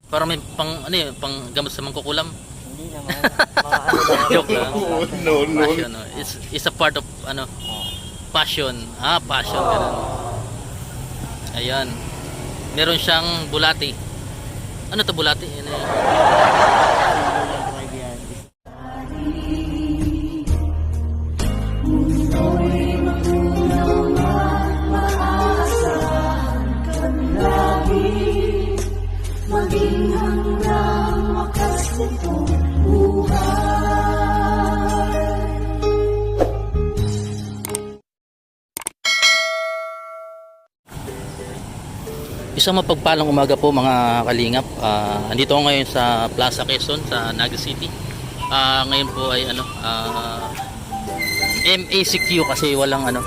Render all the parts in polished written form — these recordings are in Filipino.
Para may pang ano yun, pang gamot sa mangkukulam. Hindi naman. Mga ano lang. Joke lang. No, no. Passion, no? It's a part of ano, passion. Passion ganun. Ayan. Meron siyang bulati. Ano to bulati? Ano yun? Maging hanggang wakas nitong buhay. Isang mapagpalang umaga po mga kalingap. Andito ako ngayon sa Plaza Quezon sa Naga City. Ngayon po ay ano, MACQ kasi walang ano,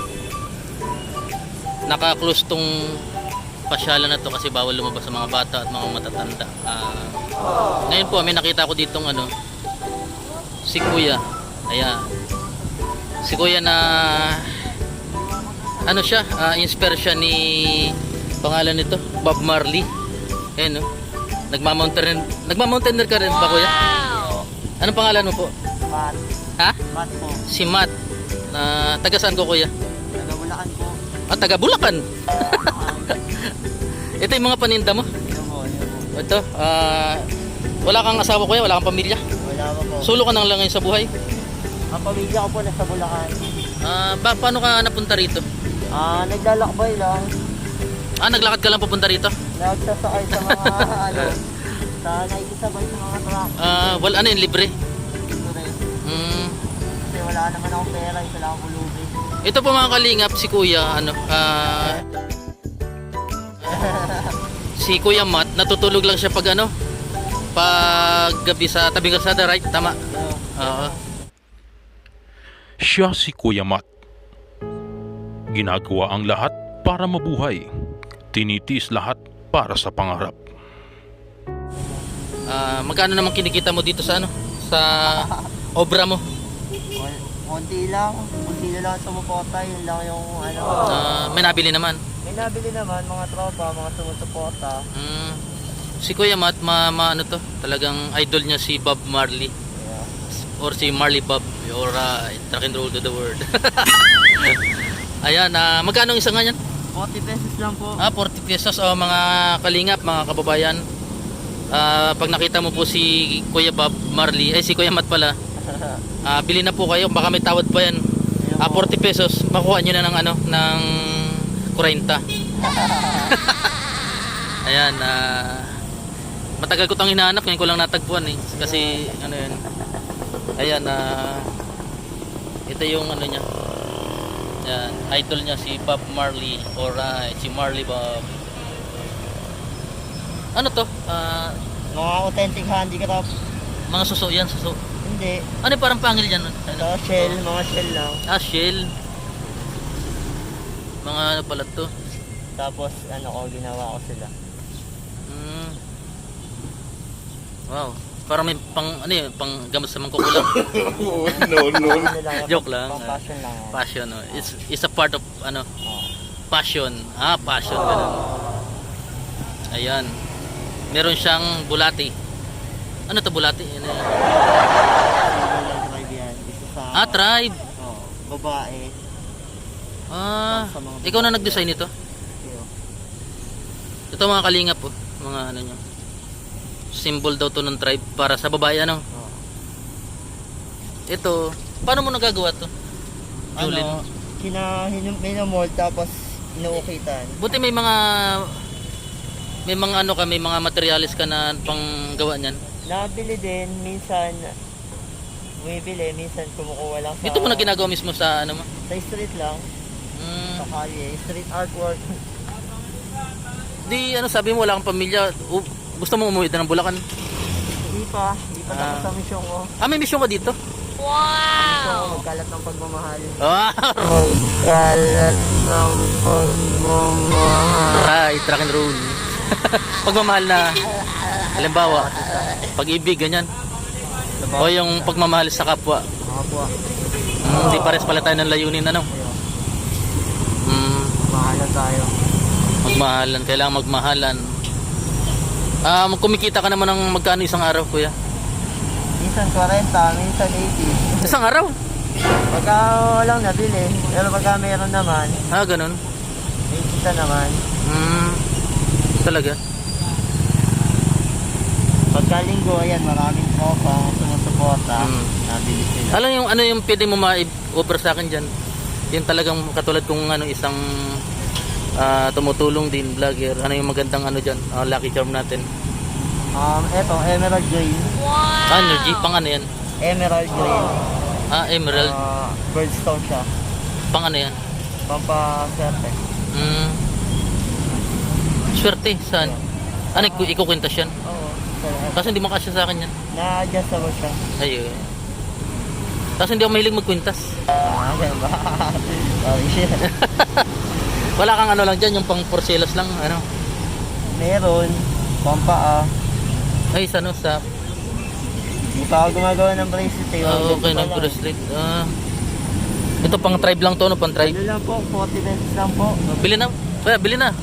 naka-close tong pasyalan na to kasi bawal lumabas sa mga bata at mga matatanda. Ngayon po may nakita ko ditong ano, si Kuya. Ayan. Si Kuya na ano siya, inspire siya ni pangalan nito, Bob Marley. Ayan, no? Nagmamountaineer ka rin ba, Kuya? Anong pangalan mo po? Mat. Ha? Mat po. Si Matt. Taga saan ko, Kuya? Taga Bulacan po. Taga Bulacan. Ito yung mga paninda mo. Yun po, yun po. Ito, wala kang asawa, Kuya? Wala kang pamilya? Wala pa po. Solo ka nang lang ngayon sa buhay? Ang pamilya ko po nasa Bulacan. Paano ka napunta rito? Naglalakbay lang. Naglakad ka lang papunta rito? Nagsasakay sa mga ano. Nakikisabay sa mga truck. Wala ano yun, libre? Ito rin. Mm, Kasi wala naman akong pera. Isa lang akong lubid. ito po mga kalingap, si Kuya, ano, si Kuya Matt, natutulog lang siya pag ano, pag gabi sa tabing kalsada, right? Tama? Oo. Siya si Kuya Matt. Ginagawa ang lahat para mabuhay. Tinitiis lahat para sa pangarap. Magkano naman kinikita mo dito sa ano? Sa obra mo? Konti lang. Konti na lang sumuporta. Yun lang yung ano. May nabili naman. May nabili naman mga tropa, mga sumusuporta. Si Kuya Matt, ano to? Talagang idol niya si Bob Marley. Yeah. Or si Marley Bob. Or rock and roll to the world. Ayan, magkano isang ganyan? 40 pesos lang po. 40 pesos o mga kalingap, mga kababayan. Pag nakita mo po si Kuya Bob Marley, si Kuya Matt pala, bili na po kayo, baka may tawad pa yan. 40 pesos, makuha nyo na ng ano, ng 40. Ayan, matagal ko itong hinahanap, ngayon ko lang natagpuan eh. Kasi ano yun. Ayan, ito yung ano niya. Yan, idol niya si Bob Marley. Alright, si Marley Bob. Ano to? Mga authentic handicraft. Mga suso yan, suso. Hindi. Ano yung parang pangil dyan? Ito, shell. Mga shell lang. Shell. Mga ano pala to? Tapos, ano ko, ginawa ko sila. Wow. Parang may pang ano yun, pang gamot sa mangkukulam. No, no. Ano lang, Joke lang. Pang passion lang. Passion, no? It's a part of ano, passion. Passion ganun. Ayan. Meron siyang bulati. Ano to bulati? Ano yun? Tribe yan. Isa sa... Tribe. Babae. Ikaw na nag-design nito? Ito mga kalingap po. Mga ano nyo. Symbol daw to ng tribe para sa babae ano. Ito, paano mo nagagawa to? Julin. Ano, minamold tapos inuukitan. Buti may mga ano ka, may mga materialis ka na panggawa niyan. Nabili din, minsan bumibili, minsan kumukuha lang sa... Ito mo na ginagawa mismo sa ano mo? Sa street lang, sa kalye, street artwork. Di ano sabi mo wala kang pamilya, gusto mo umuwi na ng Bulacan? Hindi pa tapos sa misyon ko. May mission ka dito? Wow! Magkalat ng pagmamahal. Magkalat ng pagmamahal. Right, rock and roll. Pagmamahal na, halimbawa, pag-ibig, ganyan. O yung pagmamahal sa kapwa. Kapwa. Hindi pares pala tayo ng layunin, ano? Mahalan tayo. Magmahalan, kailangan magmahalan. Kumikita ka naman ng magkano isang araw, kuya? Minsan 40, minsan 80. Isang araw? Pagka walang nabili, pero pagka meron naman, Ganun. may kita naman. Talaga? Pagka linggo, ayan, maraming tropa sumusuporta. Nabili sila. Ano yung pwede mo ma-offer sa akin dyan? Yung talagang katulad kung isang tumutulong din, vlogger. Ano yung magandang dyan? Lucky charm natin. Eto, Emerald Green. Energy, pang ano yan? Emerald Green. Emerald. Birdstone siya. Pang ano yan? Pampaserte. Swerte, saan? Ikukwintas yan? Oo. Kasi hindi mo kasya sa akin yan. Na-adjustable siya. Ayun. Kasi hindi ako mahilig magkwintas. Ganun ba? Sorry, shit. Wala kang lang dyan, yung pang porcelas lang, Meron. Pampaa. Ay, sa Hindi pa ako gumagawa ng bracelet eh. okay, ng bracelet. Ito pang tribe lang to, pang tribe. Ano lang po, 40 pesos lang po. Bili na. Kuya, bili na.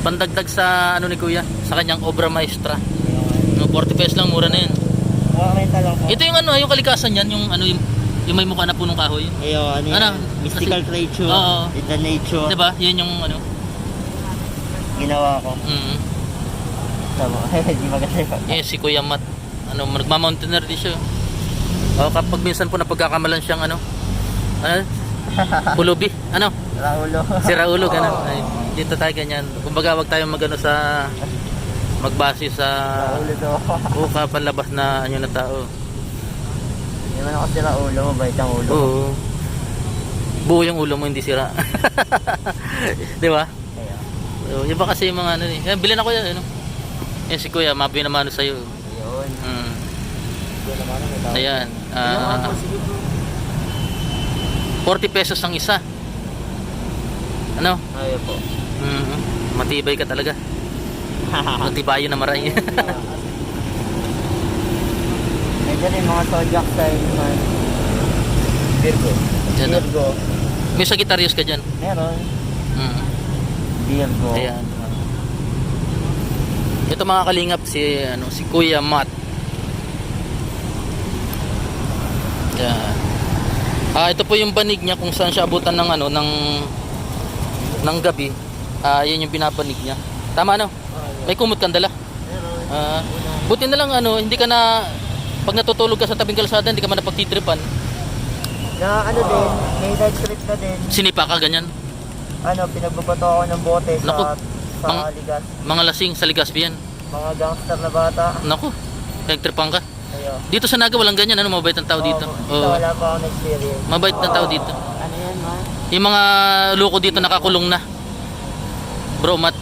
Pandagdag sa ni kuya, sa kanyang obra maestra. 40 pesos lang, mura na yan. Renta lang po. Ito yung yung kalikasan yan, yung may mukha na punong kahoy. Ayun, mystical creature. Oo. In the nature. Diba? Yan yung Ginawa ko. Tama. Hindi maganda yun. Si Kuya Matt. Nagma-mountaineer din siya. Kapag minsan po napagkakamalan siyang pulubi. Raulo. Si Raulo, gano'n. Ay, dito tayo ganyan. Kumbaga, wag tayo magbase sa Raulo to. panlabas na na tao. Hindi man ako si Raulo, mabait ang ulo. Oo. Buo yung ulo mo, hindi sira. Di ba? Kaya. So, iba kasi yung mga bilhin ako yan, si Kuya, mabinamano sa'yo. Ayun. Ito naman ang tao. Ayan. 40 pesos ang isa. Ayun po. Matibay ka talaga. Matibayo na maray. Medyo rin mga zodiac sign naman. Virgo. Diyan, Virgo. May Sagittarius ka dyan. Meron. Virgo. Ayan. Ito mga kalingap si Kuya Matt. Ayan. Ito po yung banig niya kung saan siya abutan ng ng gabi. Yan yung pinapanig niya. Tama May kumot kang dala. Meron. Buti na lang hindi ka na pag natutulog ka sa tabing kalsada, hindi ka man napagtitripan. Na din, may dead trip na din. Sinipa ka ganyan. Pinagbabato ako ng bote Naku, sa ligas. Mga lasing sa Legazpi yan. Mga gangster na bata. Naku, nagtripan ka. Ayun. Dito sa Naga walang ganyan, mabait ang tao dito. Dito wala pa akong experience. Mabait ang tao dito. Ano yan, ma? Yung mga loko dito nakakulong na. Bro, Matt,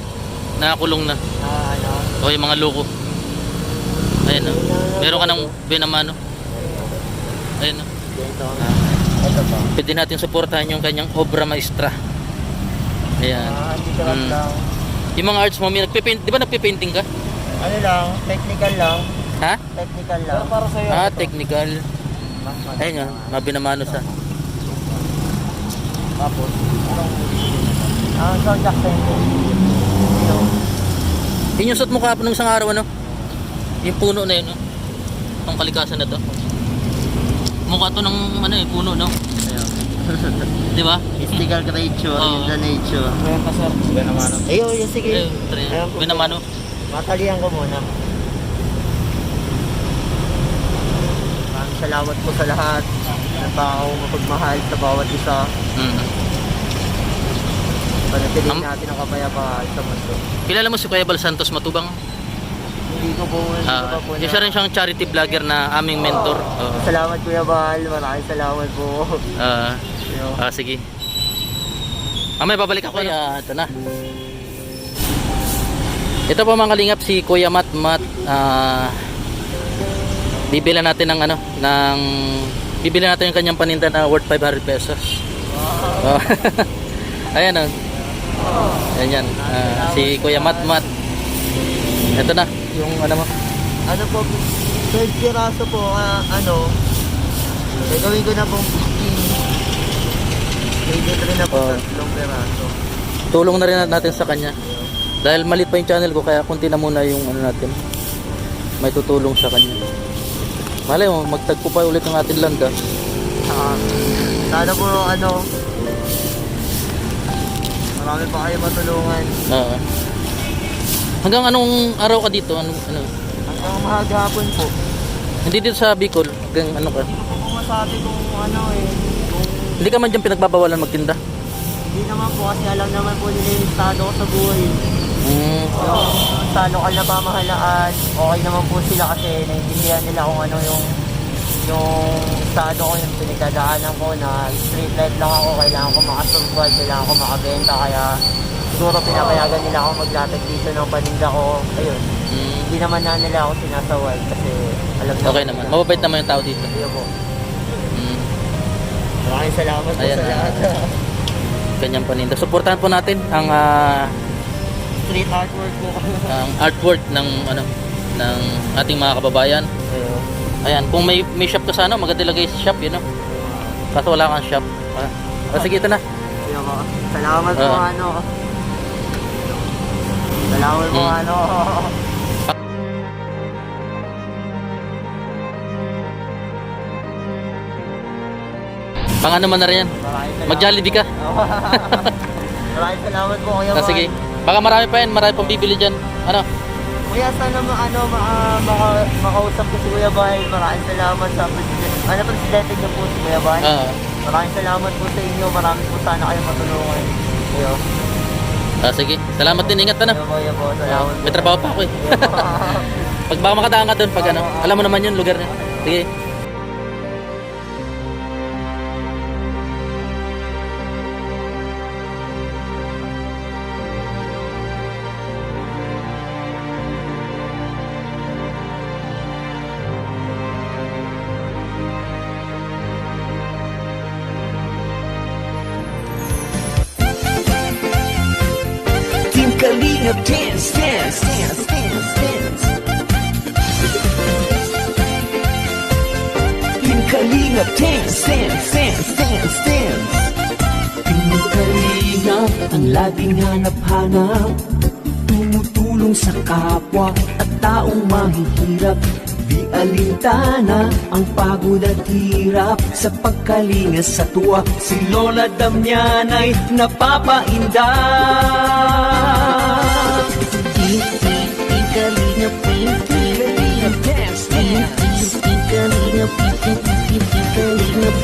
nakakulong na. O yung mga loko. Ayan Meron ka ng binamano. Ayan Ito pa. Pwede natin suportahan yung kanyang obra maestra. Ayan. Dito lang. Yung mga arts mo, nagpipaint, di ba nagpipainting ka? Ano lang, technical lang. Ha? Technical lang. Para sa'yo. Technical. Ayun mabinamano sa. Tapos, zodiac sign po. Yun yung suot mo kahapon ng isang araw, Yung puno na yun, Itong kalikasan na to. Mukha to ng puno, Di ba? Mystical creature in the nature. Ayan pa sir. Binamano. Ayun, sige. Binamano. Matalian ko muna. Maraming salamat po sa lahat ng tao mapagmahal sa bawat isa. Panatilihin natin ang kapayapaan sa mundo. Kilala mo si Kuya Bal Santos Matubang? Hindi ko po Isa rin siyang charity vlogger na aming mentor. Salamat Kuya Bal, maraming salamat po. Sige. May babalik ako. Ito na. Ito po mga kalingap, si Kuya Matt. Bibili natin bibili natin yung kanyang paninda na worth 500 pesos. Ayan Ayan. Si Kuya Matt. Ito na yung mo. Ano po, 12 piraso po, gagawin ko na pong 15. 83 na po, 3 piraso. Tulong na rin natin sa kanya. Dahil maliit pa yung channel ko, kaya kunti na muna yung ano natin. May tutulong sa kanya. Malay mo, magtagpo pa ulit ng ating land ah. Sana po ano, marami pa kayo matulungan. Oo. Hanggang anong araw ka dito? Ano? Hanggang maghapon po. Hindi dito sa Bicol. Hanggang ano ka? Hindi ko po masabi kung ano kung Hindi ka man dyan pinagbabawalan magtinda? hindi naman po kasi alam naman po nila yung estado ko sa buhay. Yung sa lokal na pamahalaan, okay naman po sila kasi naiintindihan nila kung ano yung estado ko, yung pinagdadaanan ko na street life lang ako, kailangan ko makasurvive, kailangan ko makabenta, kaya siguro pinapayagan nila ako maglatag dito ng paninda ko. Ayun, hindi naman na nila ako sinasaway kasi alam Okay naman. Mababait naman yung tao dito. Ayun po. Mm. Maraming salamat po Ayan sa na. lahat. Kanyang paninda. Suportahan po natin ang Street artwork po. ang artwork ng ano ng ating mga kababayan. Ayun. Ayan, kung may shop ka sana, maganda ilagay sa shop, yun no. Kaso wala kang shop. Sige, ito na. Ayun po. Salamat po Ah. ano. Salamat po ano. Pang ano man na rin yan. Maraming salamat. Mag-Jollibee ka. Maraming salamat po Kuya Sige. Juan. Baka marami pa yan, marami pang bibili dyan. Ano? Kuya, sana makausap ko si Kuya Bay. Maraming salamat sa presidente niyo po si Kuya Bay. Maraming salamat po sa inyo. Maraming po sana kayo matulungan. Kuya. Sige. Salamat din. Ingat na. Kuya po, salamat May trabaho pa ako eh. Pag baka makadaan ka doon, pag ano. Alam mo naman yun, lugar niya. Sige. Team Kalingap dance, dance, dance, dance, dance. Team Kalingap dance, dance, dance, dance, dance. Team Kalingap ang laging hanap-hanap, tumutulong sa kapwa at taong mahihirap. Di alintana ang pagod at hirap sa pagkalinga sa tuwa. Si Lola Damianay napapainda. Kalingap, Kalingap, dance, dance. Kalingap, Kalingap,